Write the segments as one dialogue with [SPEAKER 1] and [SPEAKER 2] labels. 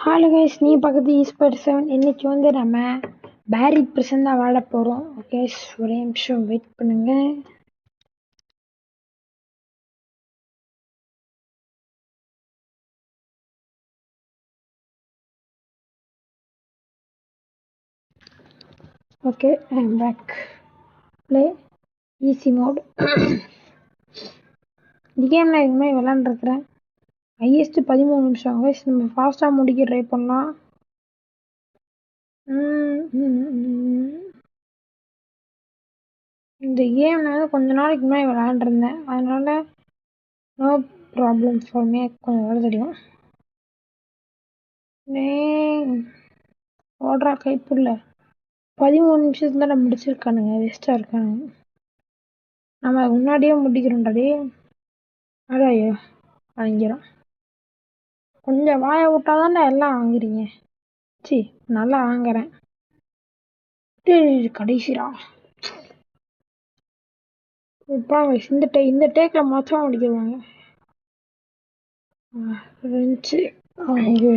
[SPEAKER 1] Hello guys, நீ பக்கத்து ஈஸ்பர்சன். இன்னைக்கு நம்ம பேரி பிரசன்ட் தான் வாழ போகிறோம். ஓகே, ஒரே நிமிஷம் வெயிட் பண்ணுங்க. Okay, I am back. Play easy mode. இந்த கேம் நான் இதுமாதிரி விளாண்டுருக்குறேன். ஹையஸ்ட்டு 13 நிமிஷம். கைஸ், நம்ம ஃபாஸ்ட்டாக முடிக்க ட்ரை பண்ணலாம். இந்த கேம் நான் கொஞ்ச நாளைக்கு முன்னாடி விளாண்டுருந்தேன், அதனால நோ ப்ராப்ளம் ஃபார் மீ. கொஞ்சம் வேலை தெரியும். ஓடுறா கைப்புள்ள 13 நிமிஷத்துல நான் முடிச்சிருக்கானுங்க. வேஸ்ட்டாக இருக்கானுங்க. நம்ம முன்னாடியே முடிக்கிறோம்டாடி. அடையோ வாங்கிறோம். கொஞ்சம் வாயை விட்டாதான்டா எல்லாம் வாங்குறீங்க. சி, நல்லா வாங்குறேன். கடைசிடா இப்போ இந்த டேக்கில் மொத்தமாக முடிக்கிறாங்க. இருந்துச்சு. ஐயோ,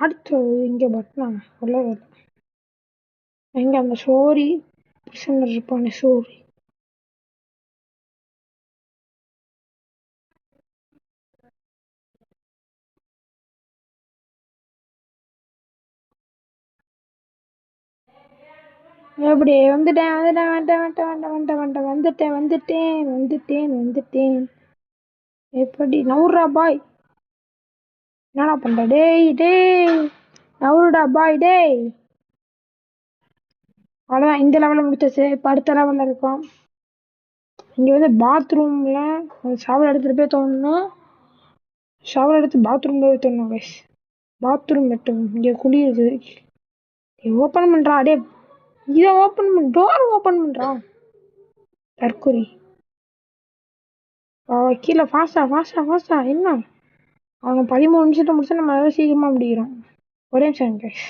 [SPEAKER 1] அடுத்து இங்கே பட்டினா சொல்லவே இல்லை. எங்கே அந்த சோரி பிரசன்னர் இருப்பானே, சோரி. எப்படி வந்துட்டேன். எப்படி நவுறா பாய்? என்னடா பண்ற? டேய் நவுருடா பாய். டேய், அவ்வளோதான். இந்த லெவலில் முடிச்சாச்சு. இப்போ அடுத்த லெவலில் இருக்கோம். இங்கே பாத்ரூமில் ஷவர் எடுத்துகிட்டு போய் தோணணும். ஷவர் எடுத்து பாத்ரூம் போய் தோணும் கைஸ். பாத்ரூம் வெட்டும். இங்கே குழி இருக்குது. ஓப்பன் பண்ணுறா. டே, இதை ஓப்பன் பண்ண, டோர் ஓப்பன் பண்ணுறான் தற்கொலை. கீழே ஃபாஸ்டா. என்ன அவங்க 13 நிமிஷத்தை முடிச்சா நம்ம அதாவது சீக்கிரமாக முடிக்கிறோம். ஒரே நிமிஷம் கைஸ்.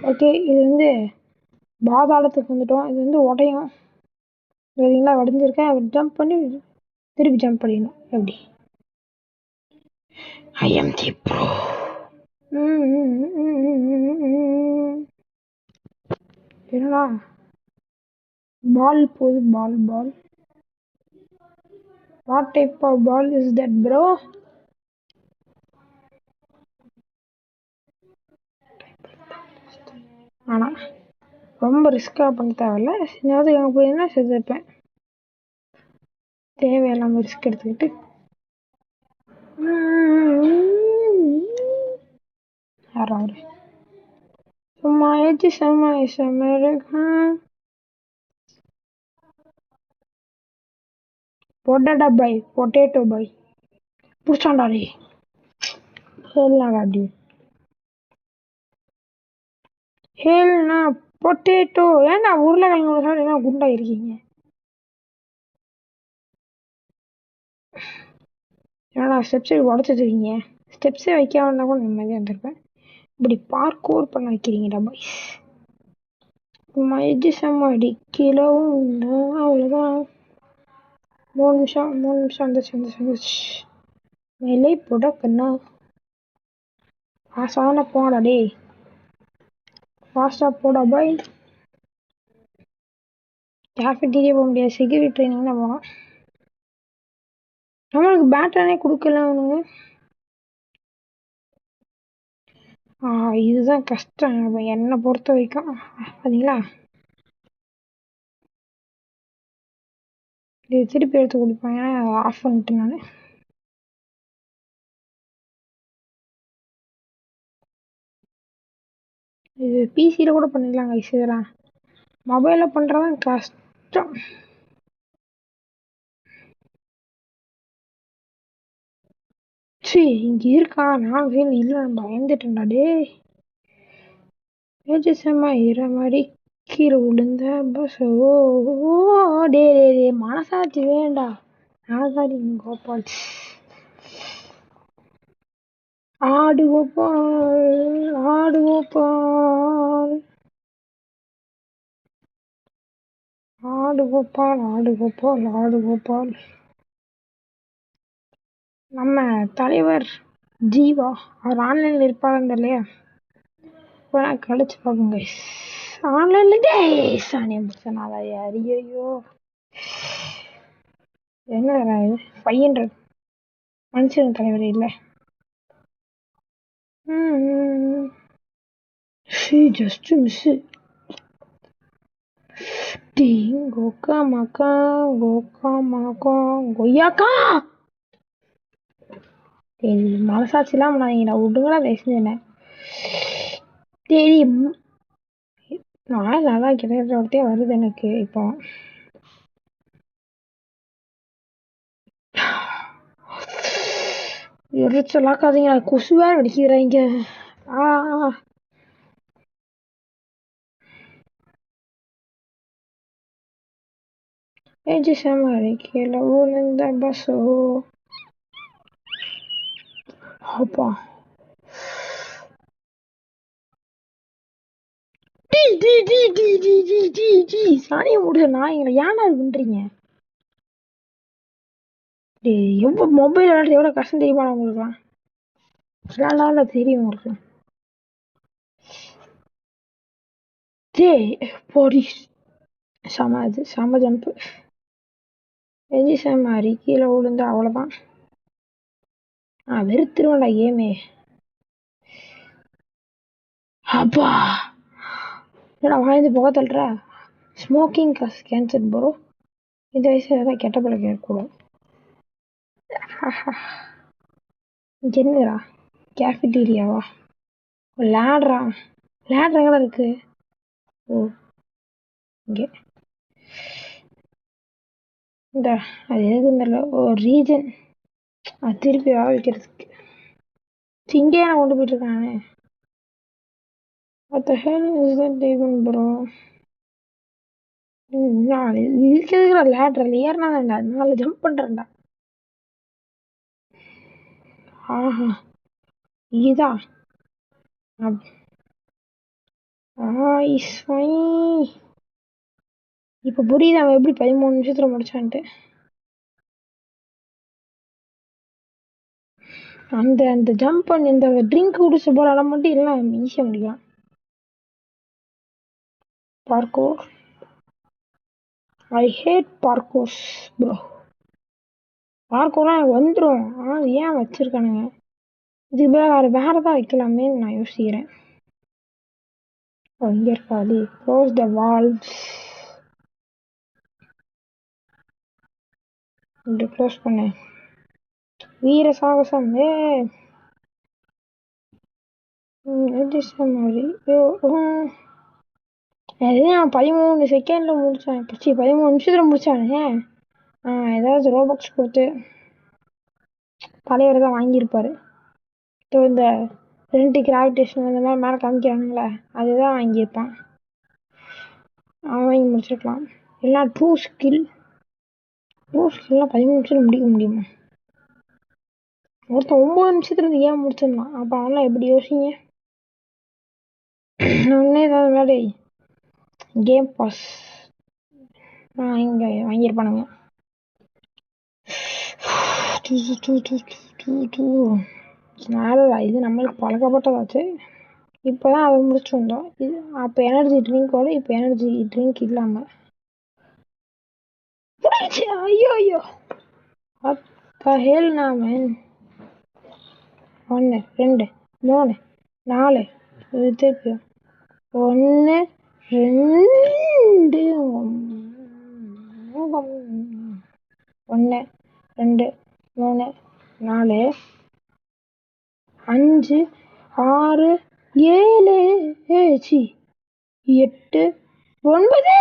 [SPEAKER 1] ஓகே, இது பாதாளத்துக்கு வந்துட்டோம். இது உடையும். சரிங்களா, வடிஞ்சிருக்கேன். அவர் ஜம்ப் பண்ணி திருப்பி ஜம்ப் பண்ணிடணும். எப்படி? I am the bro. என்னடா பால் போகுது? Ball what type of ball is that bro? ஆனால் ரொம்ப ரிஸ்க்காக பண்ண தேவையில்ல. செஞ்சாவது அங்கே போயிருந்தா செஞ்சுருப்பேன். தேவையில்லாமல் ரிஸ்க் எடுத்துக்கிட்டு யாராவது சும்மா ஏச்சு பொட்டேட்டோ பாய், பொட்டேட்டோ பாய் பிடிச்சாண்டாடி. ஹேல்னாடாடி, ஹேல்னா பொட்டேட்டோ. ஏன்னா உருளைக்கிழங்கு சாப்பிட்டு குண்டா இருக்கீங்க? ஏன்னா ஸ்டெப்ஸை உடச்சிருக்கீங்க. ஸ்டெப்ஸே வைக்காம இருந்தால் கூட நிம்மதியாக இருந்திருப்பேன். இப்படி பார்க்கோர் பண்ண வைக்கிறீங்கடா பாய். மயஜி சமாடி கிலோ அவ்வளோதான். 3 நிமிஷம் வந்துச்சு. மேலே புடக்கண்ணா ஃபாஸ்டான போடா. டே, ஃபாஸ்டாக போடா பாய். கேஃபெட்டீரியா போக முடியாது, செக்யூரிட்டி ட்ரைனிங் தான் போகலாம். நம்மளுக்கு பேட்டரனே கொடுக்கல அவனுங்க. இதுதான் கஷ்டம் என்னை பொறுத்த வரைக்கும். பார்த்தீங்களா, இது திருப்பி எடுத்து கொடுப்பேன். ஏன்னா ஆஃப் பண்ணிட்டு நான் இது பிசியில் கூட பண்ணிடலாம் கைஸ். இதெல்லாம் மொபைலில் பண்ணுறதான் கஷ்டம். சரி, இங்கே இருக்கா? நான் இல்லை, பயந்துட்டேன்டா. டே ஏஜஸ்மா இற மாதிரி கீழே விழுந்த பஸ் ஓ டே மனசாட்சி வேண்டா ஆகாடி கோபால் ஆடு கோபால் ஆடு கோபால் ஆடு கோபால் ஆடு கோபால் ஆடு கோபால். நம்ம தலைவர் ஜீவா அவர் ஆன்லைன்ல இருப்பாருங்க இல்லையா, கழிச்சு பார்ப்போங்க. ஆன்லைன்ல சாணியை முடிச்சனால ஐயோ என்ன இது 500 மனுஷன் தலைவர் இல்லை. ஜஸ்ட் மிஸ் கோக்கா மக்கா கொய்யாக்கா. மனசாட்சி இல்லாம நான் விடுங்களா பேசுனேன். தெரியும் நான் நல்லா கிடைக்கிறதே வருது எனக்கு. இப்போ எரிச்சலாக்காதீங்க, கொசு வேற வெடிக்கிறாங்க. கீழே விழுந்த பஸ்ஸோ அப்பா சாணியை முடிச்ச நாய்ங்களை ஏன்னா அது பண்றீங்க? எவ்வளோ மொபைல் விளையாடுறது எவ்வளோ கஷ்டம் தெரியுமா உங்களுக்குலாம்? விளையாடால தெரியும் உங்களுக்கு. போடி செம ஜம்ப்பு மாதிரி கீழே விழுந்து அவ்வளோதான். வெறுத்துருவேன்டா கேமே. அப்பா என்னடா வாய்ந்து புகை தள்ளுற? Smoking cause cancer bro. இந்த வயசுல எதாவது கெட்ட பழக்கம் இருக்கக்கூடாது. என்னடா கேஃபிட்டீரியாவா? லேட்ரா எங்கடா இருக்கு? ஓ இங்கே இந்த அது எதுக்கு தெரியல, ஒரு ரீஜன் அது திருப்பி வைக்கிறதுக்கு இங்கே நான் கொண்டு போயிட்டு இருக்கானே. What the hell is that even bro? நான் இருக்கிற லேட்ரல் ஏறினாண்டா, அதனால ஜம்ப் பண்றேன்டா. ஆஹா இதா இப்ப புரியுது அவன் எப்படி 13 நிமிஷத்துல முடிச்சான்ட்டு. அந்த ஜம்ப் பண்ணி இந்த ட்ரிங்க் குடிச்சு போற இடம் மட்டும் எல்லாம் ஈஸியா முடிக்கலாம். Parkour I hate parkours bro. பார்க்கோர்லாம் எனக்கு வந்துடும். ஆனால் ஏன் வச்சிருக்கானுங்க? இதுக்கு வேற தான் வைக்கலாமேன்னு நான் யோசிக்கிறேன். இங்க இருக்காது. Close the valves. இப்படி க்ளோஸ் பண்ணு. வீர சாகசம். மாதிரி நான் 13 செகண்ட்ல முடிச்சேன். 13 நிமிஷத்துல முடிச்சானே. ஏதாவது ரோபாக்ஸ் கொடுத்து தலைவர் தான் வாங்கியிருப்பாரு. இந்த 2 கிராவிடேஷன் அந்த மாதிரி மேலே காமிக்கிறானுங்களே, அதுதான் வாங்கியிருப்பான். அவன் வாங்கி முடிச்சிருக்கலாம். எல்லாம் ட்ரூ ஸ்கில்லாம் 13 நிமிஷத்துல முடிக்க முடியுமா? ஒருத்தன் 9 நிமிஷத்துல இருந்து ஏன் முடிச்சிருந்தான்? அப்போ அவன்லாம் எப்படி யோசிங்க? ஒன்னே ஏதாவது வேலை கேம் பாஸ் இங்கே வாங்கியிருப்பானுங்க. இது நம்மளுக்கு பழக்கப்பட்டதாச்சு. இப்போதான் அதை முடிச்சு வந்தோம். இது அப்போ எனர்ஜி ட்ரிங்கோட இப்போ எனர்ஜி ட்ரிங்க் இல்லாமல் ஐயோ ஹேல் நாம 1 2 3 4 திருப்பியும் 1 2 1 2 3 4 5 6 7 8 9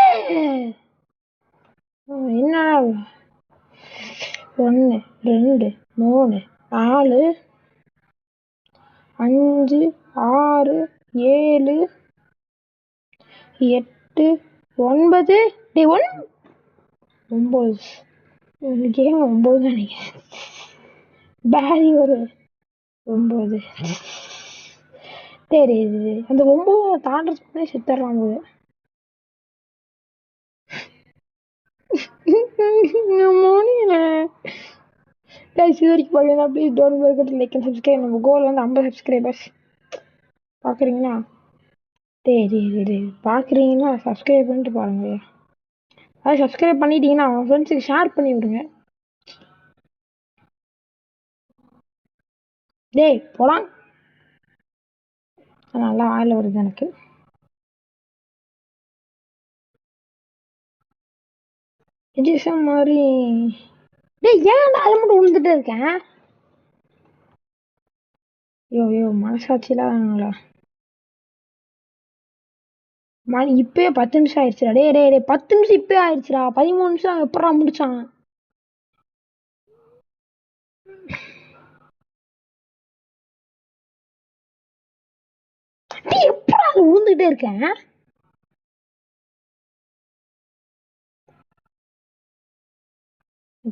[SPEAKER 1] என்னடா 1 2 3 4 5 6 7 8 8 9 டேய் 9 கேம் 9 நினைக்கிறேன். பேரி ஒரு 9 சரி அந்த 9 தாண்டறதுக்குள்ளே செத்துடலாம் போது. முடியல கைஸ். இது வரைக்கும் பார்த்தீங்கன்னா please don't forget to like and subscribe. நம்ம கோல் வந்து 50 சப்ஸ்கிரைபர்ஸ். பார்க்குறீங்களா? சரி பார்க்குறீங்கன்னா சப்ஸ்கிரைப் பண்ணிட்டு பாருங்க. அதை சப்ஸ்கிரைப் பண்ணிட்டீங்கன்னா அவன் ஃப்ரெண்ட்ஸுக்கு ஷேர் பண்ணி விடுங்க. டேய் போலாம். நல்லா ஆயில் வருது எனக்கு. எஜிசம் மாதிரி டேய் ஏன் அதை மட்டும் விழுந்துட்டே இருக்கேன்? ஐயோ மனசாட்சியெல்லாம் வேணுங்களா? மணி இப்பயே 10 நிமிஷம் ஆயிடுச்சுடா. டே 10 நிமிஷம் இப்பயே ஆயிடுச்சுடா. 13 நிமிஷம் எப்படா முடிச்சான்? எப்படா விழுந்துகிட்டே இருக்கேன்?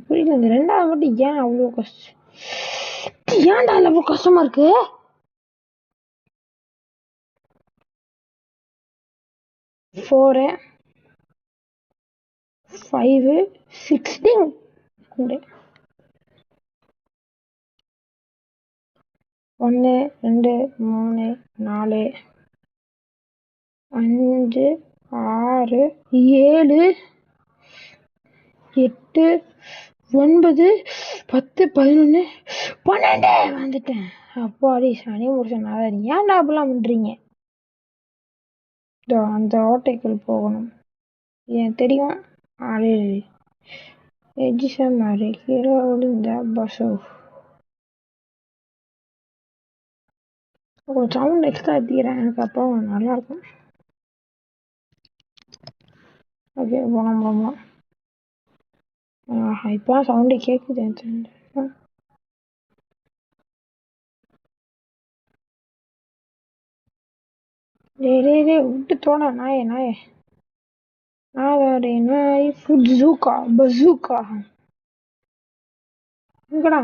[SPEAKER 1] புரியல. இந்த 2வது மட்டும் ஏன் அவ்வளோ கஷ்டம்? ஏன்டா அவ்வளோ கஷ்டமா இருக்கு? 4 5 16 1 2 3 4 5 6 7 8 9 10 11 12 வந்துட்டேன். அப்பாடி சனி முடிச்சனால ஏன்டா அப்படிலாம் பண்றீங்க? அந்த ஓட்டைக்குள் போகணும். ஏன் தெரியும். ஆளே எஜிசம் மாதிரி கீழே விழுந்த பஸ்ஸோ ஒரு சவுண்ட் எக்ஸ்ட்ரா ஏற்றிக்கிறேன். எனக்கு அப்போ நல்லாயிருக்கும். ஓகே போகலாம். இப்போ சவுண்டு கேட்குது. டேய் விட்டு தோணா நாயே நாயே ஃபுட்ஸூக்கா பஸூக்கா எங்கடா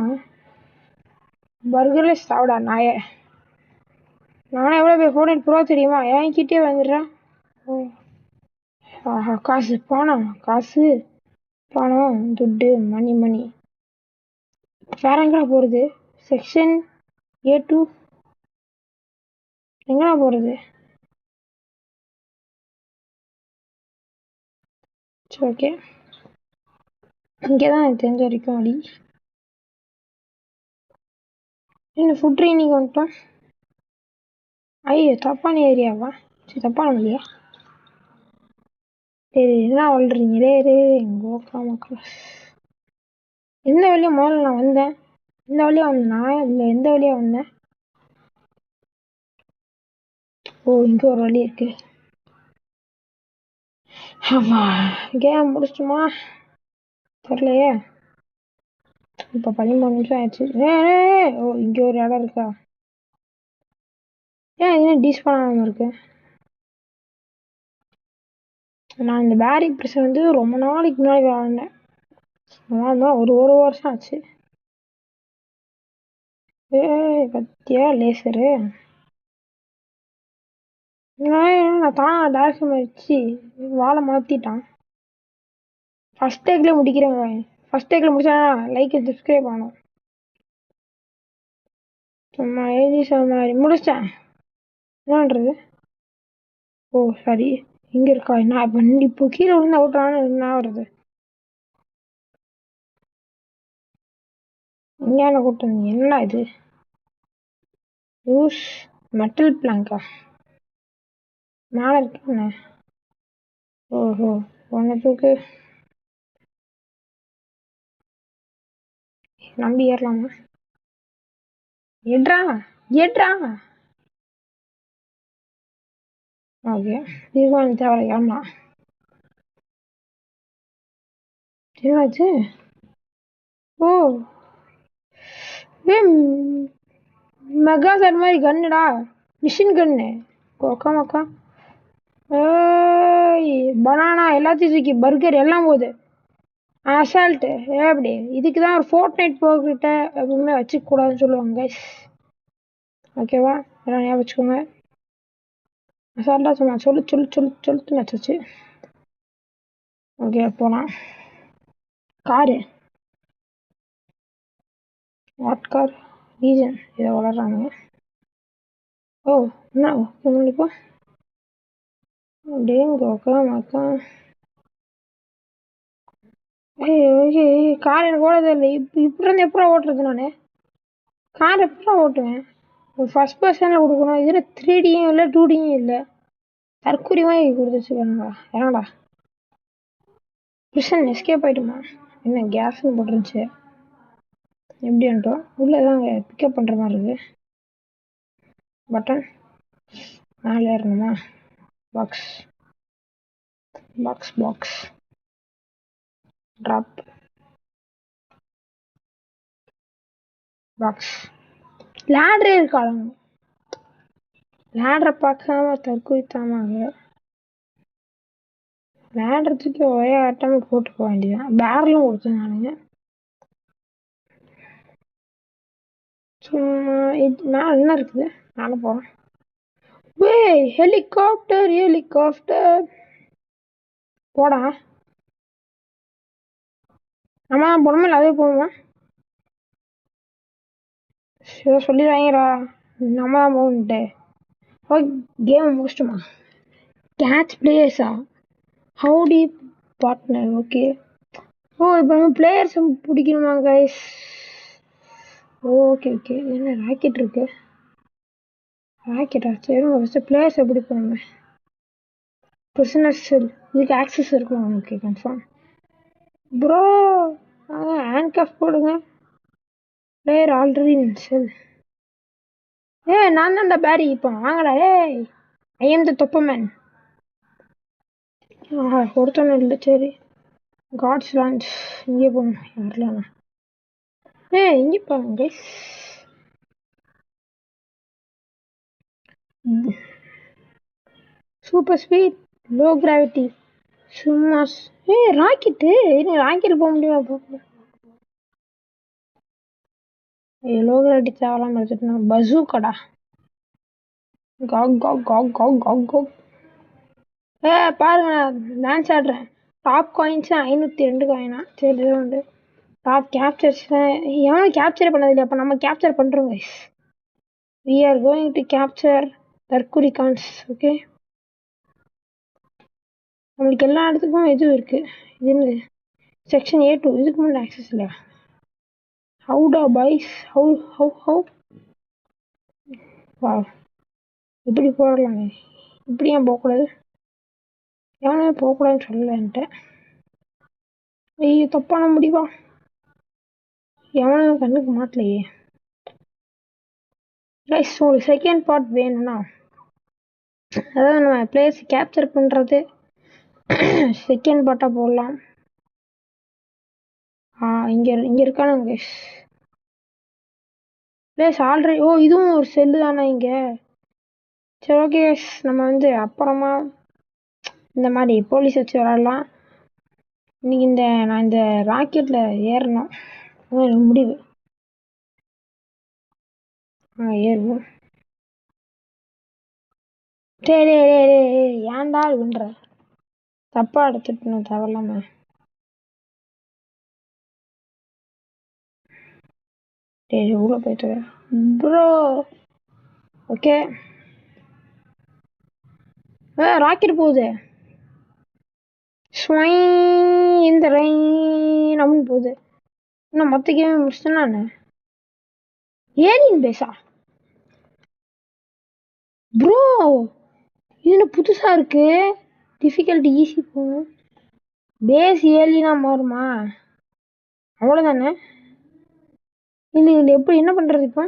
[SPEAKER 1] பர்கர்ல சாப்பிடா நாயே. நானே எவ்வளோ போய் ஃபோன் ப்ரோ தெரியுமா? ஏன் கிட்டே வந்துடுறேன். ஆஹா காசு பணம் துட்டு மணி வேற எங்கடா போகிறது? செக்ஷன் A2 எங்கடா போகிறது? சரி ஓகே இங்கே தான் எனக்கு தெரிஞ்ச வரைக்கும் அடி. என்ன ஃபுட் ட்ரைனிங் வந்துட்டோம். ஐயோ தப்பான ஏரியாவா? சரி தப்பான இல்லையா? சரி என்ன வாழ்றீங்க? கோகா மக்கள் எந்த வழியாக முதல்ல நான் வந்தேன்? இந்த வழியாக வந்தேனா இல்லை எந்த வழியாக வந்தேன்? ஓ இங்கே ஒரு வழி இருக்கு. கேம் முடிச்சிட்டுமா தெரியலையே. இப்போ 13 நிமிஷம் ஆயிடுச்சு. ஓ இங்கே ஒரு இடம் இருக்கா? ஏன் என்ன டீஸ்பான் இருக்கு? நான் இந்த பேரி ப்ரெஸ் வந்து ரொம்ப நாளைக்கு முன்னாடி விளாண்டேன். அதான் ஒரு வருஷம் ஆச்சு. பத்தியா லேசரு நான் தான் டேரக்ஷன் வச்சு வாழை மாற்றிட்டான். ஃபஸ்ட் டேக்கில் முடிக்கிறேங்க. ஃபஸ்ட் டேக்கில் முடிச்சா லைக் சப்ஸ்கிரைப் ஆகணும். சும்மா எழுதி மாதிரி முடிச்சிட்டேன். என்னன்றது? ஓ சரி இங்கே இருக்கா? என்ன இப்போ கீழே விழுந்து அவுட்டானு என்ன வருது? இங்கே என்ன கூட்டம்? என்ன இது? யூஸ் மெட்டல் பிளாங்கா மேலே இருக்கு என்ன? ஓஹோ ஒன்றுக்கு நம்பி ஏறலாமா? ஏட்ரா ஓகே இதுதான் தேவை. ஏமா என்னாச்சு? ஓ மெகா சார் மாதிரி கன்னுடா. மிஷின் கன்னு கோக்கா மக்கா. ஏய் பனானா எல்லாத்தையும் தூக்கி பர்கர் எல்லாம் போகுது. அசால்ட்டு எப்படி இதுக்கு தான் ஒரு ஃபோர்ட் நைட் போகிட்ட எப்பவுமே வச்சுக்கூடாதுன்னு சொல்லுவாங்க கைஸ். ஓகேவா எல்லாம் ஞாபகம் வச்சுக்கோங்க. அசால்ட்டா சொன்னா சொல்லிட்டு வச்சாச்சு. ஓகே போகலாம். காரு வாட் கார் ரீசன் இதை வளர்றானுங்க. ஓ என்ன இப்போ டேங்கோக்கா மக்கா. கார் எனக்கு ஓடவே இல்லை. இப்படி இருந்து எப்படா ஓட்டுறது? நான் கார் எப்படா ஓட்டுவேன்? ஃபர்ஸ்ட் பர்சனில் கொடுக்கணும். இதில் 3Dயும் இல்லை 2Dயும் இல்லை. தற்கொலையுமே கொடுத்து வச்சுக்கோங்களா? ஏன்னாடா கிருஷ்ணன் எஸ்கேப் ஆகிட்டுமா? என்ன கேஸ்ன்னு போட்டுருந்துச்சு. எப்படின்ட்டோம் உள்ளே தான் பிக்கப் பண்ணுற மாதிரி இருக்குது. பட்டன் மேலே ஏறணுமா? Box box box drop box லேடரே இருக்காங்க. லேடரை பார்க்காம தற்கொலைத்தாமாங்க. லேடர் தூக்கி ஒரே ஆட்டமே போட்டு போக வேண்டியதான். பேரலும் கொடுத்தேன் நானுங்க. சும்மா மேலே என்ன இருக்குது? மேலே போகிறேன். ஹெலிகாப்டர் போடா. நம்ம தான் போனோமா இல்லை அதே போகுமா? ஏதோ சொல்லிடுவாங்கடா நம்ம தான் போகணுன்ட்டு. ஓ கேம் முடிச்சிட்டோமா? கேட்ச் பிளேயர்ஸா? Howdy partner. ஓகே. ஓ இப்போ நம்ம பிளேயர்ஸ் பிடிக்கணுமா கைஸ்? Okay okay. என்ன ராக்கெட் இருக்கு? ராக்கெட்டா? சரி ஃபஸ்ட்டு பிளேயர்ஸ் எப்படி போகணுமே. பிரிசனர் செல் இதுக்கு ஆக்சஸ் இருக்கும். Okay confirm bro. Handcuff போடுங்க. Player already cell. நான் தான்டா பேரி. இப்போ வாங்கடா. ஐ எம் த தொப்பமேன். ஒருத்தவன் இல்லை. சரி காட்ஸ் லான்ச் இங்கே போகணும். யாரெல்லாம் இங்கே பாருங்க guys. Super speed low gravity சும்மா. ராக்கெட்டு இன்னும் ராக்கெட் போக முடியுமா? போக லோ கிராவிட்டி தேவலாம் எடுத்துட்டு பசூ கடா. பாருங்க நான் டான்ஸ் ஆடுறேன். டாப் காயின்ஸ் 502 காயினா? சரி உண்டு. டாப் கேப்சர்ஸ் எவனும் கேப்சர் பண்ணது இல்லையா? அப்போ நம்ம கேப்சர் பண்ணுறோம் guys. we are going to capture தற்கொலை கான்ஸ். ஓகே நம்மளுக்கு எல்லா இடத்துக்கும் இது இருக்கு. இது என்னது? Section A2. இதுக்கு முன்னாடி ஆக்சஸ் இல்லையா? ஹவுடா பாய்ஸ் ஹவு வா இப்படி போடலாங்க. இப்படி ஏன் போகக்கூடாது? எவனே போகக்கூடாதுன்னு சொல்லலன்ட்டு. ஐயோ தப்பான முடிவா? எவனும் கண்ணுக்கு மாட்டலையே கைஸ். ஒரு செகண்ட் பார்ட் வேணும்னா அதாவது நம்ம பிளேஸ் கேப்சர் பண்ணுறது செகண்ட் பார்ட்டாக போடலாம். இங்கே இருக்கானுங்க கைஸ் பிளேஸ் ஆல்ரெடி. ஓ இதுவும் ஒரு செல்லு தானே இங்கே? சரி ஓகே கைஸ் நம்ம வந்து அப்புறமா இந்த மாதிரி போலீஸ் வச்சு விளாடலாம். இன்னைக்கு நான் இந்த ராக்கெட்டில் ஏறணும். எனக்கு முடிவு. ஏறுவோம். சரி ஏன்டா வின்ற தப்பா எடுத்துட்டு தேவையில்லாம. சரி உள்ள போயிட்டு ப்ரோ. ஓகே ராக்கெட் போகுது. இந்த ரெயின் அப்படின்னு போகுது. இன்னும் மொத்த கேமே முடிச்சிட்டேன் நான். ஏலியன் பேஸா ப்ரோ? இது புதுசா இருக்கு. டிஃபிகல்ட்டி ஈஸி போகும். பேஸ் ஏலியனா மாறுமா? அவ்வளோதானே? இது எப்படி என்ன பண்றது இப்போ?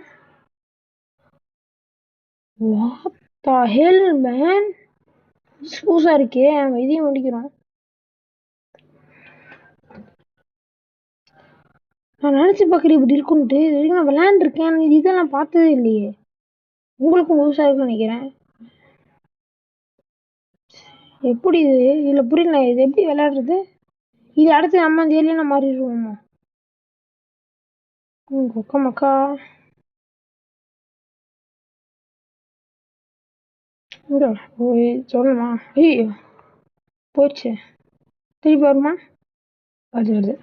[SPEAKER 1] What the hell man? புதுசா இருக்கே. நம்ம இதையும் முடிக்கிறோம். நான் நினைச்சு பார்க்குறேன் இப்படி இருக்குன்ட்டு. இது வரைக்கும் நான் விளையாண்டுருக்கேன். இதெல்லாம் பார்த்ததே இல்லையே. உங்களுக்கும் புதுசா இருக்குன்னு நினைக்கிறேன். எப்படி இது? இதுல புரியல, இது எப்படி விளையாடுறது? இது அடுத்து நம்ம அந்த ஏலியனா மாறிடுவோமா? கொக்க மக்கா. போய் சொல்லணுமா? ஐயோ போச்சு. திருப்பி வருமா? அது வருது.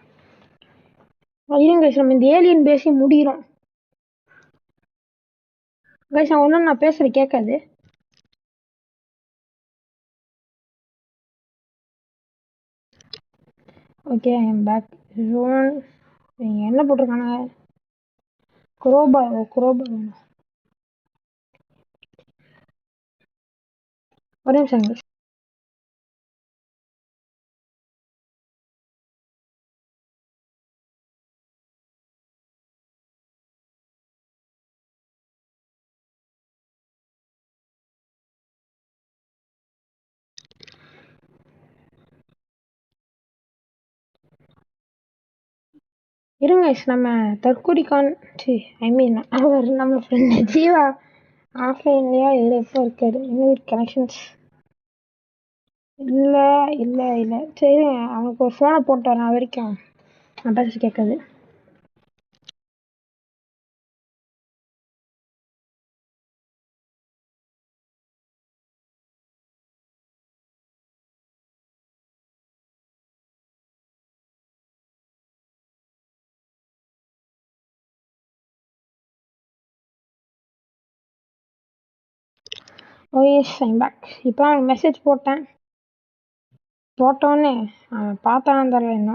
[SPEAKER 1] இருங்க கைஸ், நம்ம இந்த ஏலியன் பேசி முடிகிறோம் கைஸ். ஒன்றும் நான் பேசுறது கேட்காது. Okay, I am back zone. நீங்கள் என்ன போட்டிருக்கானுங்க? குரோபா வேணும். ஒரே நிமிஷம் guys. இருங்க guys, நம்ம தற்கூரிக்கான் ஐ மீன் அவர் நம்ம ஃப்ரெண்ட் ஜீவா ஆஃப்லைன்லையா இல்லை எப்போ இருக்காரு? இன்னும் கனெக்ஷன்ஸ் இல்லை இல்லை இல்லை. சரி, அவனுக்கு ஒரு ஃபோனை போட்டு வரேன். வரைக்கும் நான் பேச கேட்காது. ஓ எஸ், ஐம் பேக். இப்போ அவனுக்கு மெசேஜ் போட்டோன்னே அவன் பார்த்தான்னு தெரியல. என்ன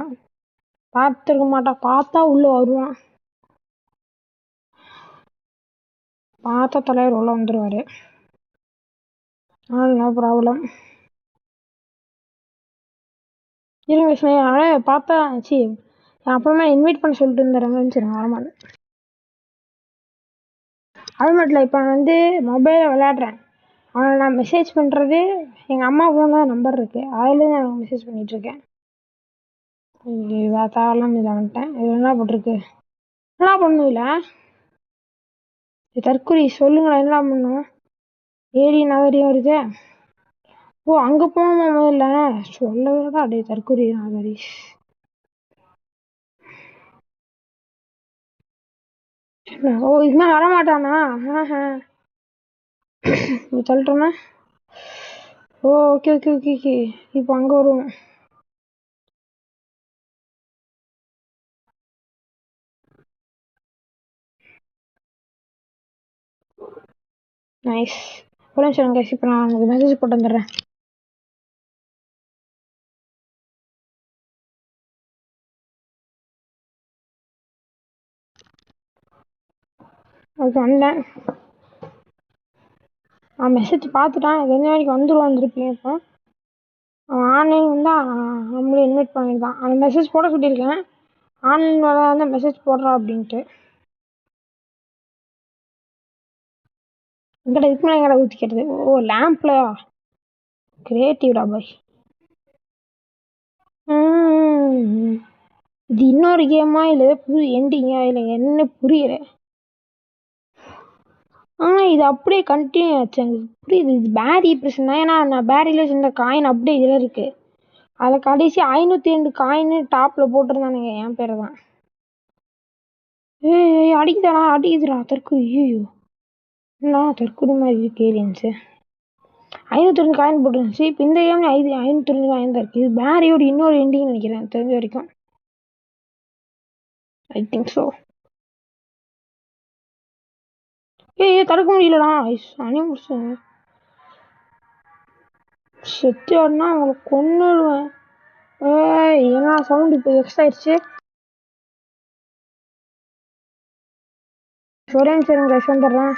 [SPEAKER 1] பார்த்துருக்க மாட்டான். பார்த்தா உள்ளே வருவான். பார்த்தா தலைவர் உள்ள வந்துடுவார். No problem. இருங்க அவன் பார்த்தா அப்புறமா இன்வைட் பண்ண சொல்லிட்டு இருந்தேன். சரி வரமாட்டேன். அது மட்டும் இல்லை, இப்போ வந்து மொபைலில் விளையாடுறேன். அவனை நான் மெசேஜ் பண்ணுறது எங்கள் அம்மா ஃபோனில் நம்பர் இருக்குது, அதுலேருந்து நான் மெசேஜ் பண்ணிகிட்ருக்கேன். தேவையில்லாம இதில் வந்துட்டேன். இது என்ன போட்டிருக்கு? என்ன பண்ணுவீல தற்கொலை? சொல்லுங்களா என்ன பண்ணும்? ஏரி நகரியம் வருது. ஓ அங்கே போகணுமா முதல்ல? சொல்லவே தான் அப்படியே தற்கொலை நகரி. ஓ இதுமாதிரி வரமாட்டானா? நீ சொல்லிட்டோன்னா ஓ ஓகே ஓகே ஓகே ஓகே. இப்போ அங்கே வருவோம். நைஸ். ஒரு நிமிஷம் கைஸ், இப்போ நான் உங்களுக்கு மெசேஜ் போட்டு வந்துடுறேன். ஓகே வந்தேன். அவன் மெசேஜ் பார்த்துட்டான். இது எந்த வரைக்கும் வந்துடுவான் திருப்பியும். இப்போ அவன் ஆன்லைன் வந்தால் நம்மளே இன்வைட் பண்ணியிருக்கான். அவன் மெசேஜ் போட சொல்லியிருக்கேன். ஆன்லைன் வேலை வந்து மெசேஜ் போடுறா அப்படின்ட்டு. எங்கடா இதுக்கு மேலே எங்கடா ஊற்றிக்கிறது? ஓ லேம்ப்லையா? கிரியேட்டிவ்டா பாய். இது இன்னொரு கேமா இல்லை புது எண்டிங்கா இல்லை என்ன புரியல. இது அப்படியே கண்டினியூ ஆச்சு. எனக்கு புரியுது. இது பேரி பிரச்சனை. ஏன்னா நான் பேரியில் சேர்ந்த காயின் அப்படியே இதில் இருக்கு. அதில் கடைசி 502 காயின் டாப்பில் போட்டிருந்தானுங்க என் பேரை தான். ஏய் அடிக்குதாடா, அடிக்குதுடா தற்கொலை. ஐயோ என்ன தற்கொலை மாதிரி இருக்கு ஏலியன்ஸு. 502 காயின் போட்டுருந்துச்சு. இப்போ இந்த கேம் 502 காயின் தான் இருக்குது. இது பேரியோட இன்னொரு எண்டிங் நினைக்கிறேன் தெரிஞ்ச வரைக்கும். I think so. ஏய் தடுக்க முடியலடா. அணி முடிச்சேன். செத்தியாடுனா அவங்களை கொன்னுடுவேன். ஏய் ஏன்னா சவுண்ட் இப்போ எக்ஸ்ட்ரா ஆயிடுச்சு. ஒரே நிமிஷம் கைஸ் வந்துடுறேன்.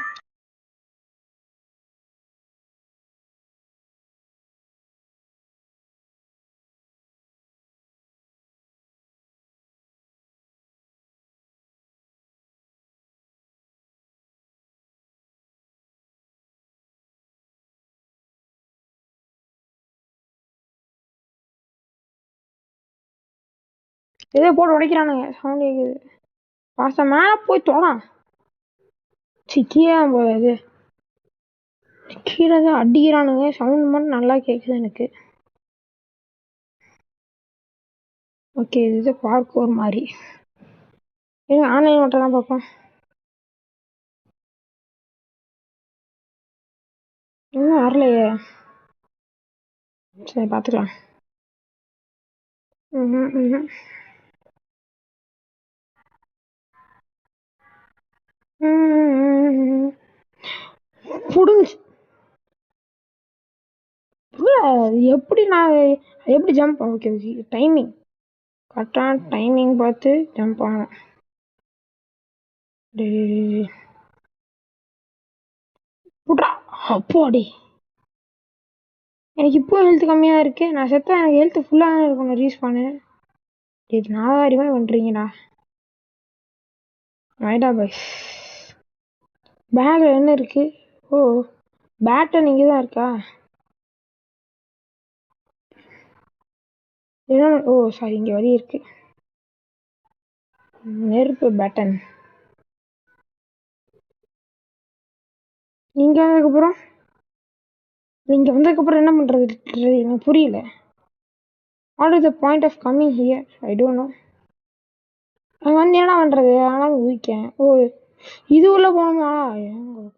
[SPEAKER 1] ஏதோ போட்டு உடைக்கிறானுங்க. சவுண்ட் கேட்குது. பாசம் மேலே போய் தொடான். கீழே போகுது. கீழே தான் அடிக்கிறானுங்க. சவுண்ட் மட்டும் நல்லா கேட்குது எனக்கு. ஓகே, இது பார்க்கோர் மாதிரி. ஏங்க ஆன்லைன் மட்டும் தான் பார்ப்போம். இன்னும் வரலையே. சரி பார்த்துக்கலாம். புடுங்குச்சு. எப்படி நான் எப்படி ஜம்ப்? ஓகே ஓகே, டைமிங் கரெக்டான டைமிங் பார்த்து ஜம்ப் ஆகணும். புட்ரா அப்போடி. எனக்கு இப்போ ஹெல்த் கம்மியாக இருக்கு. நான் செத்தா எனக்கு ஹெல்த் ஃபுல்லாக தான் இருக்கணும். ரீஸ் பண்ணேன். இது நாகாரியமாக பண்ணுறீங்கடா. ரைடா பாய். பேக்கில் என்ன இருக்கு? ஓ, பேட்டன் இங்கே தான் இருக்கா? என்ன? ஓ சாரி, இங்கே வழி இருக்கு. நெருப்பு பேட்டன். இங்கே வந்ததுக்கப்புறம் என்ன பண்ணுறது? எனக்கு புரியல. What is the point of coming here? I don't know. அங்கே வந்து என்ன பண்ணுறது? ஆனால் ஊக்கேன். ஓ, இது உள்ள போகணுமா?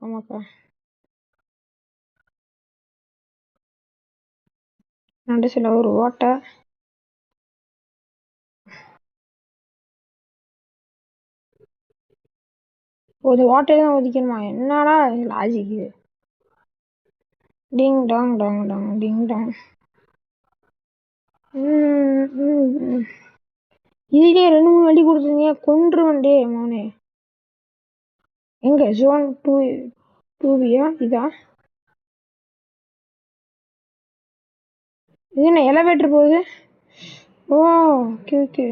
[SPEAKER 1] ஆமாக்கா. சில ஒரு ஓட்டை. ஒரு ஓட்டையை தான் ஒதிக்கணுமா? என்னடா லாஜிக் இது? Ding dang dang dang ding dang. இதுலேயே 2-3 வண்டி கொடுத்துருங்க. கொன்றுவண்டே மோனே. எங்க ஜோன் 2-2வியா? இதா? இது என்ன எலவேட்டர் போகுது? ஓ ஓகே ஓகே.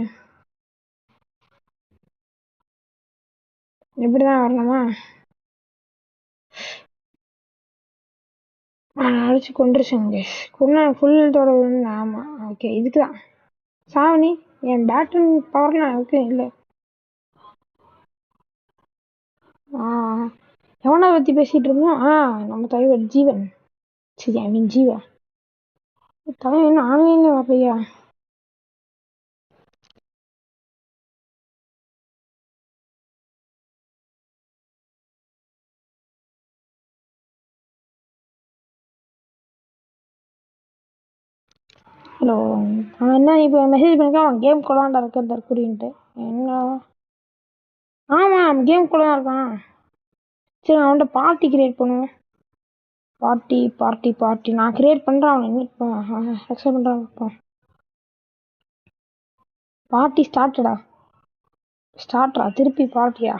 [SPEAKER 1] எப்படிதான் வரணுமா? அழைச்சி கொண்டுருச்சுங்க. ஃபுல் தொடர்பு. ஆமாம் ஓகே, இதுக்கு தான் சாவணி. என் பேட்டன் பவர்லாம் எனக்கு இல்லை. எவனை பற்றி பேசிகிட்டு இருந்தோம்? நம்ம தலைவர் ஜீவன். சரி, ஐ மீன் ஜீவா. தலைவர் இன்னும் ஆன்லைன்லேயே வரலையா? ஹலோ. அவன் என்ன இப்போ மெசேஜ் பண்ணிக்கா? அவன் கேம் கொள்ளாண்டா இருக்க தற்கொடின்ட்டு. என்ன? ஆமாம், கேம் கொள்ளாதான் இருக்கான். சரி, அவன்கிட்ட பார்ட்டி கிரியேட் பண்ணுவேன். பார்ட்டி நான் கிரியேட் பண்ணுறேன். அவனை இன்வைட் அக்செப்ட் பண்ணுறான். பார்ட்டி ஸ்டார்டா திருப்பி பார்ட்டியா?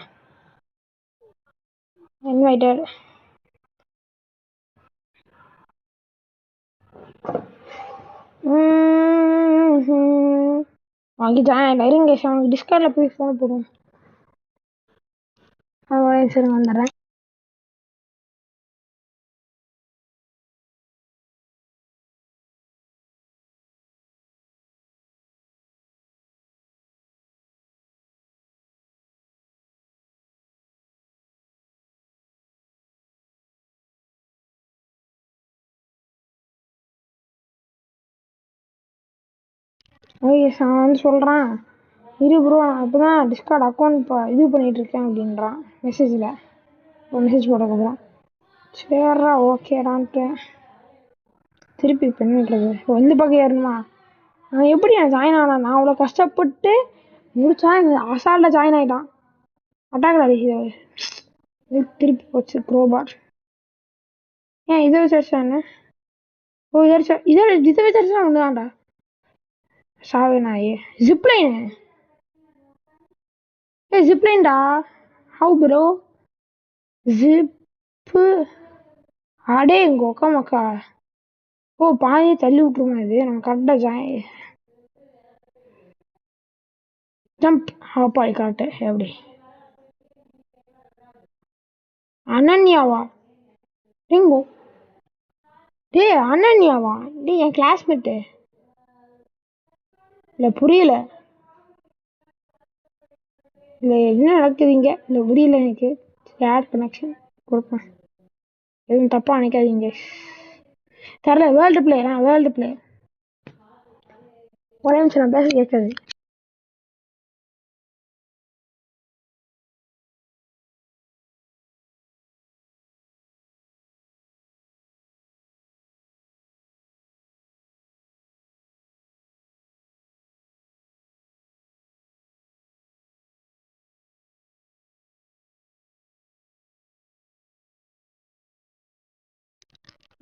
[SPEAKER 1] இன்வைட்டட். வாங்கி ஜாயின் இருங்க. அவனுக்கு டிஸ்கார்டில் போய் ஃபோன் போடுவோம். சரி வந்துடுறேன். ஓகே, அவன் வந்து சொல்கிறான், இரு ப்ரோ, நான் இப்போ தான் டிஸ்கார்ட் அக்கௌண்ட் இது பண்ணிகிட்ருக்கேன் அப்படின்றான். மெசேஜில் மெசேஜ் போட்டதுக்கப்புறம் சரிடா ஓகேடான்ட்டு திருப்பி இப்போ என்ன பண்ணுறது? வந்து பக்கம் ஏறணுமா? நான் எப்படி ஜாயின் ஆனான்? நான் அவ்வளோ கஷ்டப்பட்டு முடிச்சா அசால்ட்டாக ஜாயின் ஆகிட்டான். அட்டாக் அடிக்குது. திருப்பி போச்சு க்ரோபார். ஏன் இதை வச்சு என்ன? ஓ இதை வச்சு ஒன்று தான்டா. சாவே நாயே. ஜிப்லைனு. ஜிப்லைன்டா. How bro? ஜிப்பு. அடே எங்க ஒக்கா மக்கா. ஓ, பாதியே தள்ளி விட்டுருமா இது? நம்ம கரெக்டாக ஜம்ப் ஆப்பாடி கரெக்டு. எப்படி? அனன்யாவா? எங்கோ? டே அனன்யாவா? டே என் கிளாஸ்மேட்டு. இல்லை புரியல. இல்லை என்ன நடக்குதுங்க? இல்லை புரியல எனக்கு. ஆட் கனெக்ஷன் கொடுப்பேன். எதுவும் தப்பாக நினைக்காதீங்க. தெரில. World play. ஒரே நிமிஷம் நான் பேச கேட்காது.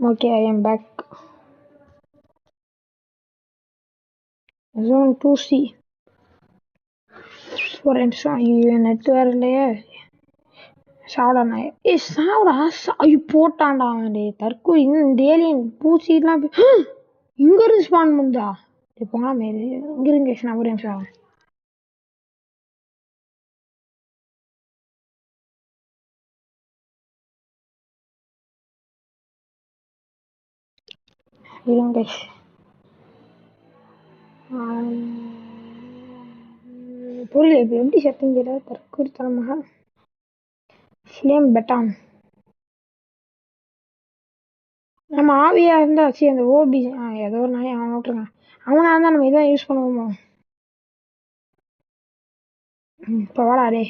[SPEAKER 1] Okay, I am back. Zone 2C. ஒரு நிமிஷம். ஐயோ நெட் வரலையே. சாப்பிடா நாய். சாப்பிடா. ஐயோ போட்டான்டா அவன். தற்கொலை இந்த ஏலியன் பூச்சிலாம் இங்க இருந்து ஸ்பான் பண்ணுதா? போங்களா மேலே இங்க இருங்க. நான் ஒரு நிமிஷம் இருங்க. புரியல இப்போ எப்படி சத்தம் கேட்டா தற்கொலைத்தனமாக. ஃப்ளேம் பெட்டான். நம்ம ஆவியா இருந்தாச்சு அந்த ஓபி ஏதோ ஒரு நாய் அவன் விட்டுருங்க. அவனா இருந்தா நம்ம இதான் யூஸ் பண்ணுவோமோ. இப்போ வாடா டே.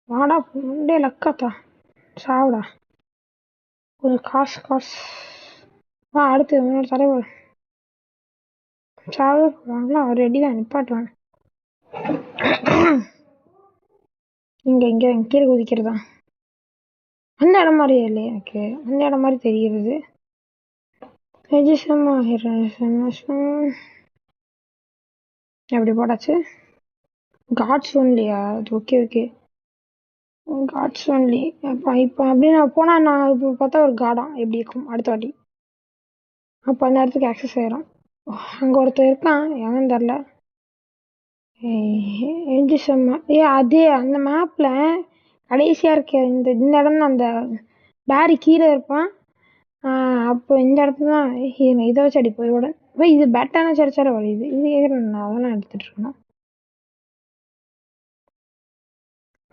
[SPEAKER 1] வாடா டே லக்காத்தா. சாவுடா. கொஞ்சம் காசு. வா அடுத்து உன்னோட தலைவர். சாவு வாங்கலாம். அவர் ரெடி தான் நிப்பாட்டுவாங்க. இங்க கீழே குதிக்கிறதா? அந்த இடம் மாதிரியே இல்லையா எனக்கு? அந்த இடம் மாதிரி தெரிகிறது. எப்படி போட்டாச்சு? காட்ஸ் ஒன்லியா? Okay cards only. இப்போ அப்படி நான் போனால் நான் இப்போ பார்த்தா ஒரு காடாம் எப்படி இருக்கும் அடுத்த வாட்டி. அப்போ அந்த இடத்துக்கு ஆக்சஸ் ஆயிரும். அங்கே ஒருத்தர் இருக்கான். எவன் தெரில. அதே அந்த மேப்பில் கடைசியாக இருக்க இந்த இடம் தான். அந்த பேரி கீழே இருப்பான். அப்போ இந்த இடத்துல தான் இதை வச்சு அடி போய் விட. இது பெட்டான சர்ச்சார வழியுது. இது கேட்குறேன். அதெல்லாம் எடுத்துகிட்டு இருக்கணும்.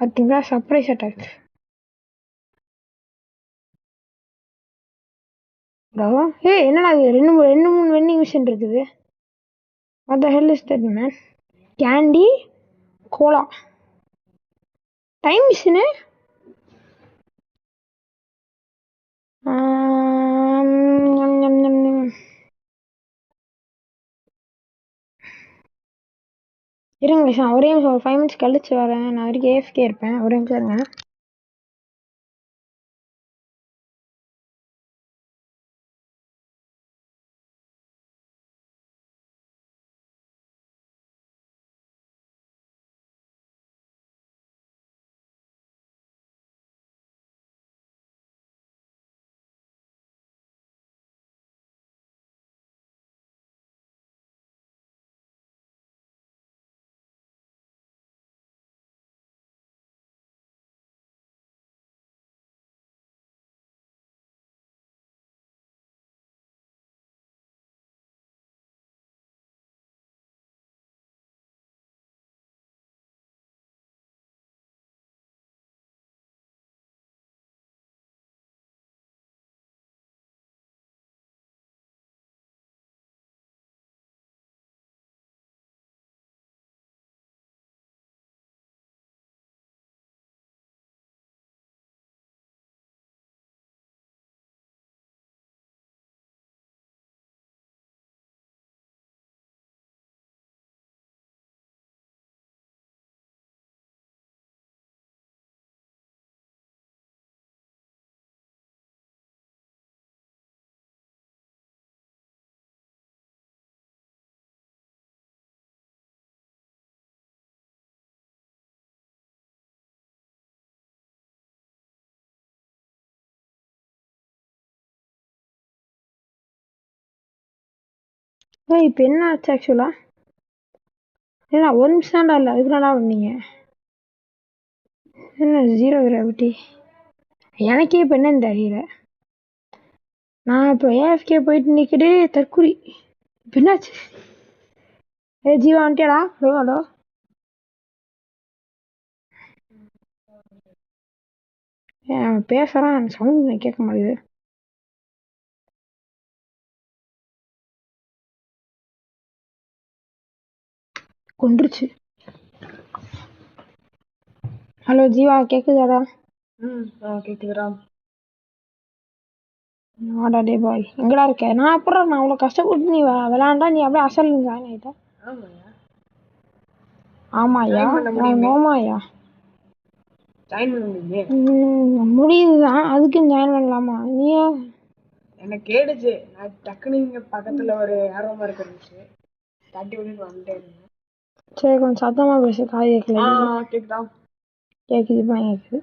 [SPEAKER 1] பார்த்தீங்களா சர்ப்ரைஸ் அட்டாக். என்னடா இது? ரெண்டு மூணு வெண்டிங் மிஷின் இருக்குது. What the hell is that, man? Candy cola time machine. இருங்க விஷயம் ஒரே நிமிஷம். ஒரு 5 minutes கழிச்சு வரேன். நான் வரைக்கும் ஏஎஃப்கே இருப்பேன். ஒரே நிமிஷம் இருங்க. இப்போ என்ன ஆச்சு ஆக்சுவலா? ஏன்னா ஒரு நிமிஷம் தான்டா. இல்லை அதுக்கு நல்லா வந்தீங்க. என்ன 0 கிராவிட்டி? எனக்கே இப்போ என்னன்னு தெரியல. நான் இப்போ ஏஎஃப்கே போயிட்டு நிற்கிட்டு தற்குறி. இப்போ என்னாச்சு? ஜீவா வந்துட்டியாடா? ஹலோ அவன் பேசுகிறான். சவுண்ட் கேட்க மாட்டேங்குது. கொன்றுச்சு. ஹலோ ஜீவா கேக்குதாடா?
[SPEAKER 2] கேக்குதுடா.
[SPEAKER 1] வாடா டே பாய். எங்கடா இருக்க? நான் அப்புறம் நான் அவ்வளோ கஷ்டப்பட்டு நீ விளையாண்டா நீ அப்படியே அசல் ஜாயின் ஆகிட்ட. ஆமாய்யா நோமாயா.
[SPEAKER 2] ஜாயின் பண்ணுவீங்க?
[SPEAKER 1] முடியுதுதான், அதுக்கும் ஜாயின் பண்ணலாமா? நீ
[SPEAKER 2] எனக்கு கேடுச்சு. நான் டக்குனு இங்க பக்கத்துல ஒரு ஏரோ மார்க் இருந்துச்சு, தட்டி விட்டுட்டு வந்துட்டே இருந்தேன்.
[SPEAKER 1] சரி, கொஞ்சம் சத்தமா பேசு, காது கேட்கல.
[SPEAKER 2] கேக்குதா?
[SPEAKER 1] கேக்குதுப்பா, கேக்குது.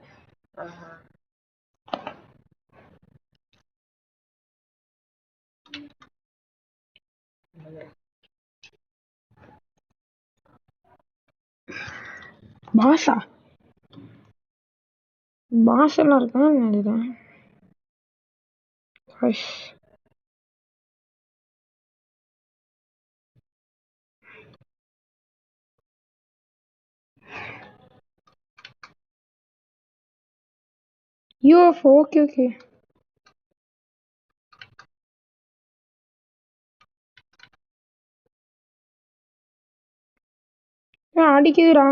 [SPEAKER 1] பாஷா பாஷெல்லாம் இருக்கான்னு நினைக்கிறேன். UFO, okay okay. அடிக்குதுடா.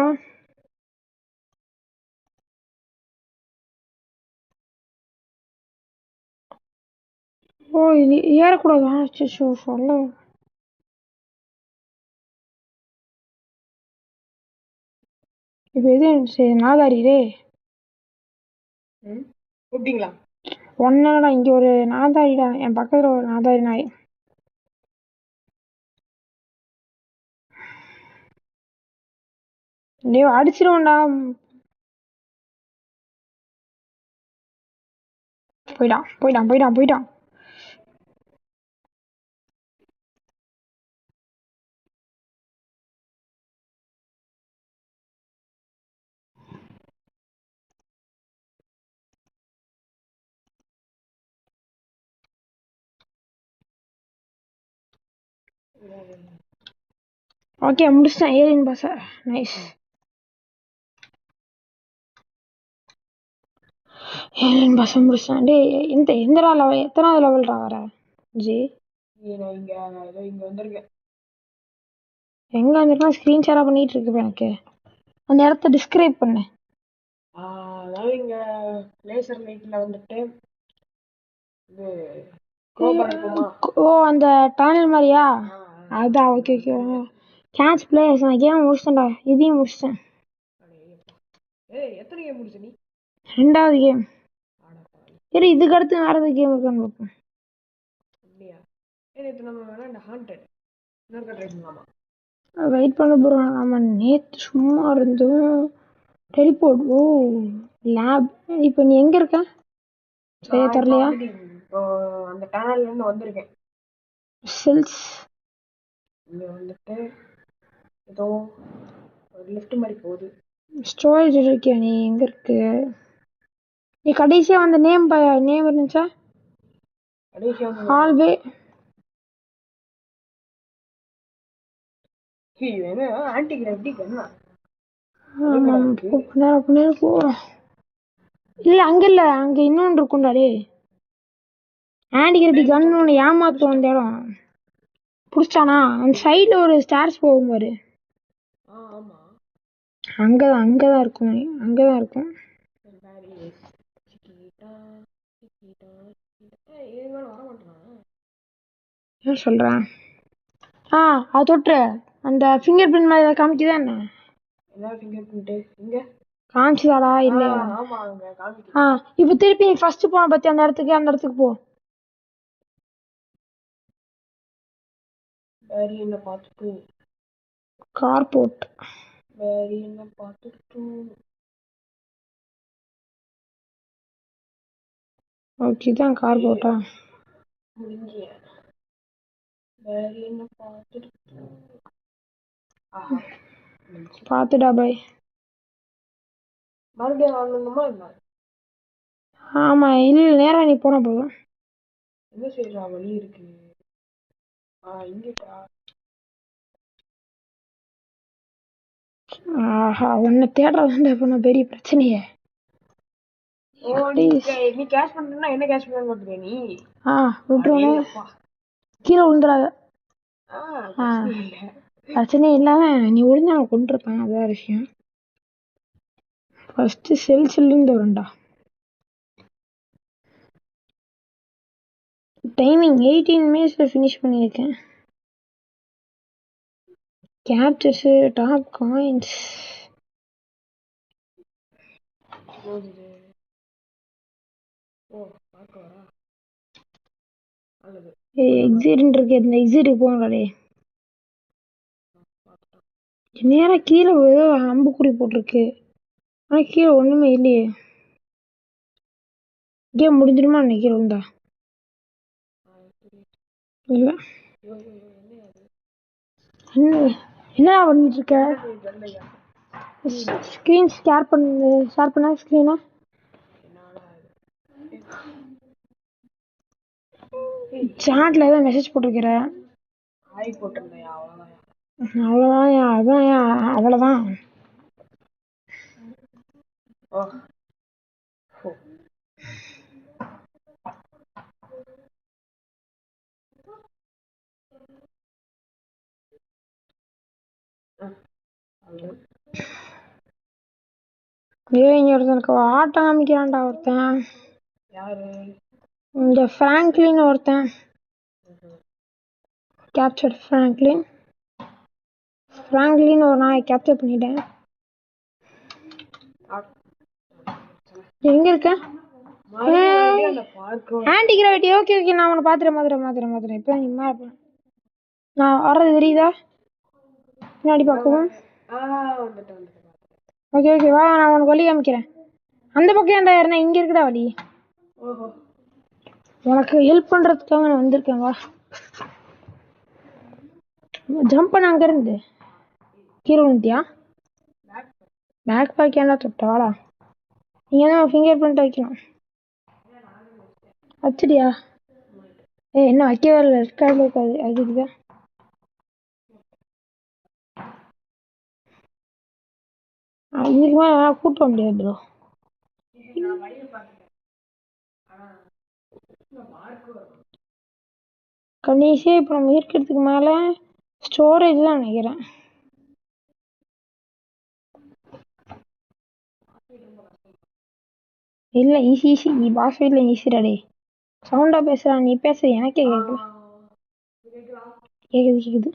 [SPEAKER 1] ஓ, இது ஏறக்கூடாதா? அச்சோ, சொல்ல. இப்போ எது சரி, நாதாரிடே
[SPEAKER 2] கூப்பிட்டீங்களா?
[SPEAKER 1] ஒன்னாடா, இங்க ஒரு நாதாரிடா, என் பக்கத்துல ஒரு நாதாரி நாய். டேய், அடிச்சிருவோம்டா. போயிட்டான் போயிட்டான் போயிட்டான் போயிட்டான். ஓகே, முடிச்சிட்டேன் ஏலியன் பாஸ. நைஸ். ஏலியன் பாஸ முடிச்சிட்டேன். டேய், எந்தடா லெவல், எத்தனாவது லெவல்டா வர ஜி?
[SPEAKER 2] நான் இங்க வந்திருக்கேன்.
[SPEAKER 1] எங்க வந்துருக்கா? ஸ்கிரீன் ஷேரா பண்ணிட்டு இருக்கு எனக்கு. அந்த இடத்த டிஸ்கிரைப் பண்ணு.
[SPEAKER 2] அதாவது இங்க லேசர் லைட்ல வந்துட்டு இது
[SPEAKER 1] ஓ, அந்த டனல் மாதிரியா? அதான், ஓகே ஓகே. கேட்ச் பிளேயர்ஸ், நான் கேம் முடிச்சிட்டேன்டா, இதையும் முடிச்சிட்டேன்.
[SPEAKER 2] எத்தனை கேம் முடிச்ச நீ?
[SPEAKER 1] 2வது கேம். சரி, இதுக்கு அடுத்து வேற எதாவது கேம் இருக்கான்னு பார்ப்போம்.
[SPEAKER 2] அப்படியா? நேற்று நம்ம வேணா இந்த ஹாண்டட் இன்னொரு ட்ரை பண்ணலாமா?
[SPEAKER 1] வெயிட் பண்ண போகிறோம். நம்ம நேற்று சும்மா இருந்தோம். டெலிபோர்ட். ஓ, லேப். இப்போ நீ எங்கே இருக்க? சரியா தரலையா?
[SPEAKER 2] இப்போ அந்த டனல்ல இருந்து வந்திருக்கேன்.
[SPEAKER 1] செல்ஸ்
[SPEAKER 2] இங்க வந்துட்டு ஏதோ ஒரு லிஃப்ட் மாதிரி போகுது.
[SPEAKER 1] ஸ்டோரேஜ் இருக்கியா? நீ எங்கே இருக்கு? நீ கடைசியாக வந்த நேம் இருந்துச்சா?
[SPEAKER 2] கடைசியாக
[SPEAKER 1] ஹால்வே.
[SPEAKER 2] ஆன்டி கிராவிட்டி என்ன?
[SPEAKER 1] நேரம் போ. இல்லை, அங்கே இல்லை, அங்கே இன்னொன்று இருக்கும்டா. டே, ஆன்டி கிராவிட்டி கன் ஒன்று ஏமாத்தும் அந்த இடம். புடிச்சானா? அந்த சைடுல ஒரு ஸ்டார்ஸ் போகும் பாரு.
[SPEAKER 2] ஆமா,
[SPEAKER 1] அங்கதான் இருக்கும். அங்கதான் இருக்கும். என்ன சொல்றேன்? அது தொட்டு அந்த ஃபிங்கர் பிரிண்ட் மாதிரி காமிக்குதா என்ன?
[SPEAKER 2] ஃபிங்கர் பிரிண்ட் இங்க
[SPEAKER 1] காமிச்சுதாடா? இல்ல.
[SPEAKER 2] ஆமா, அங்க காமிக்குது.
[SPEAKER 1] இப்போ திருப்பி நீ ஃபர்ஸ்ட் போன பத்தி அந்த இடத்துக்கு போ.
[SPEAKER 2] வேற என்ன பார்த்துட்டு?
[SPEAKER 1] கார்போர்ட்.
[SPEAKER 2] வேற என்ன பார்த்துட்டு?
[SPEAKER 1] ஓகே, இதான் கார்போர்ட்டா?
[SPEAKER 2] முடிஞ்சிய. வேற என்ன பார்த்துட்டு?
[SPEAKER 1] பார்த்துடா பாய்.
[SPEAKER 2] மறுபடியும் வாங்கணுமா என்ன?
[SPEAKER 1] ஆமா, இல்ல, நேரம் நீ போன போதும்.
[SPEAKER 2] என்ன செய்யறா? வழி இருக்கு. இங்கக்கா.
[SPEAKER 1] ஆஹா, உன்னை தேடுறது இப்ப பெரிய பிரச்சனையே.
[SPEAKER 2] நீ கேஷ் பண்றா? என்ன கேஷ் பண்ண நீ?
[SPEAKER 1] விட்டுருவனே, கீழே விழுந்துடாத. பிரச்சனையே இல்லாம நீ விழுந்தா நான் கொண்டிருப்பேன், அதான் விஷயம். ஃபர்ஸ்ட் செல்லிருந்து வரண்டா. டைமிங் 18 மினிட்ஸ்ல ஃபினிஷ் பண்ணியிருக்கேன். Captures, top coins.
[SPEAKER 2] போகுது. ஓ பார்க்க வரா நல்லது.
[SPEAKER 1] எக்ஸிட் இருக்கு, இந்த எக்ஸிட்டுக்கு போங்கடே. நேராக கீழே ஏதோ அம்புக்குறி போட்டிருக்கு, ஆனால் கீழே ஒன்றுமே இல்லையே. கேம் முடிஞ்சிருமா நினைக்கிறேன் இருந்தா இல்லை. என்ன பண்ணிட்டு இருக்க? ஸ்க்ரீன் ஷேர் பண்ண ஸ்க்ரீனை. சாட்ல ஏதோ மெசேஜ் போட்டிருக்கிற.
[SPEAKER 2] ஹாய் போட்டிருந்தேன் அவ்வளோதான்.
[SPEAKER 1] அவ்வளோதான் அவ்வளோதான்.
[SPEAKER 2] ஓ
[SPEAKER 1] இங்க ஒருத்தனுக்கு ஆட்டம் காமிக்கிறான்டா ஒருத்தன்.
[SPEAKER 2] யாரு?
[SPEAKER 1] இந்த ஃப்ராங்க்லின் ஒருத்தன். கேப்சர் ஃப்ராங்க்லின் ஒரு நாயை கேப்சர் பண்ணிட்டேன். எங்க இருக்க? Anti gravity. ஓகே நான் உன்னை பாத்துறேன். இப்போ நீ மேலே நான் வர்றது தெரியுதா? முன்னாடி பார்க்கவும். ஓகே வா, நான் உனக்கு வழி காமிக்கிறேன். அந்த பக்கம் ஏன்டா ஏறினா? இங்கே இருக்குடா வழி. உனக்கு ஹெல்ப் பண்ணுறதுக்காக நான் வந்திருக்கேன். வா ஜம்ப் பண்ண. அங்கேருந்து கீழே வந்துட்டியா? பேக் பேக் ஏன்டா தொட்ட? வாடா. நீங்கள் தான் ஃபிங்கர் பிரிண்ட் வைக்கணும். வச்சுடியா? என்ன வைக்கவே இல்லை. ரெட் கார்டில் இருக்காது அதுக்குதான். இதுக்கு மேலே கூட்ட முடியாது ப்ரோ. கடைசியாக இப்போ நம்ம இருக்கிறதுக்கு மேலே ஸ்டோரேஜ் தான் நினைக்கிறேன். இல்லை ஈஸி. நீ பாஸ் ஃபைட்டில் ஈஸிடாடே. சவுண்டாக பேசுகிறான். நீ பேச எனக்கே கேட்கல. கேட்குது.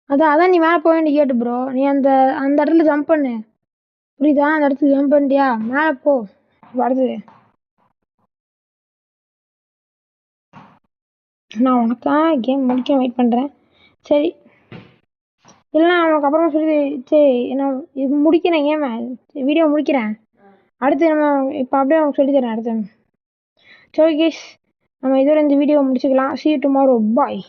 [SPEAKER 1] அதான் நீ மேலே போக வேண்டிய கேட்டு ப்ரோ. நீ அந்த இடத்துல ஜம்ப் பண்ணு. புரியுதா? அந்த இடத்துக்கு ஜம்ப் பண்ணிட்டியா? மேலே போ. அடுத்தது நான் உனக்காக கேம் முடிக்க வெயிட் பண்ணுறேன். சரி இல்லைண்ணா உனக்கு அப்புறமா சொல்லி. சரி நான் இது முடிக்கிறேன். கேமை வீடியோ முடிக்கிறேன். அடுத்து நம்ம இப்போ அப்படியே உனக்கு சொல்லித்தரேன் அடுத்து. சரி கேஸ், நம்ம இதோட இந்த வீடியோ முடிச்சுக்கலாம். See you tomorrow. Bye.